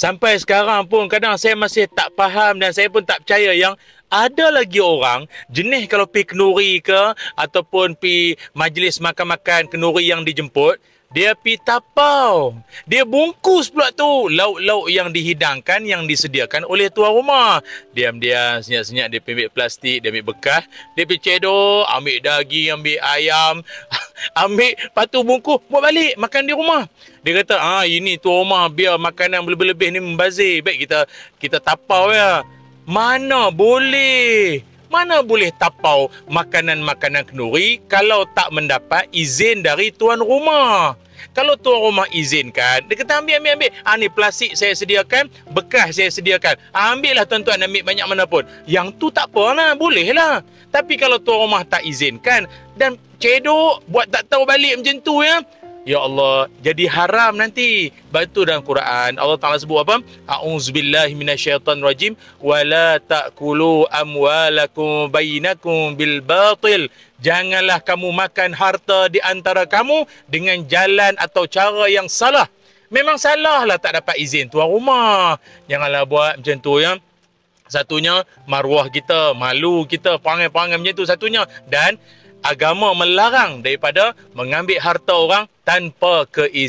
Sampai sekarang pun kadang saya masih tak faham dan saya pun tak percaya yang ada lagi orang jenis kalau pergi kenduri ke ataupun pergi majlis makan-makan kenduri yang dijemput, dia pergi tapau. Dia bungkus pula tu lauk-lauk yang dihidangkan, yang disediakan oleh tuan rumah. Diam-diam, senyap-senyap dia ambil plastik, dia ambil bekas, dia pergi cedok, ambil daging, ambil ayam, ambil, lepas tu bungkus, buat balik, makan di rumah. Dia kata, ini tuan rumah biar makanan lebih-lebih ni membazir. Baik kita tapau ya. Mana boleh? Mana boleh tapau makanan-makanan kenduri kalau tak mendapat izin dari tuan rumah? Kalau tuan rumah izinkan, dia kata ambil. Ni plastik saya sediakan, bekas saya sediakan. Ambillah tuan-tuan, ambil banyak mana pun. Yang tu tak apa lah, boleh lah. Tapi kalau tuan rumah tak izinkan dan cedok, buat tak tahu balik macam tu ya. Ya Allah, jadi haram nanti. Batu dalam Quran Allah Ta'ala sebut apa? A'udzubillahi minasyaitanirrajim wala ta'kulu amwalakum bainakum bil batil. Janganlah kamu makan harta di antara kamu dengan jalan atau cara yang salah. Memang salah lah tak dapat izin tuan rumah. Janganlah buat macam tu ya. Satunya maruah kita, malu kita, perangai-perangai macam tu satunya. Dan agama melarang daripada mengambil harta orang tanpa keizinan.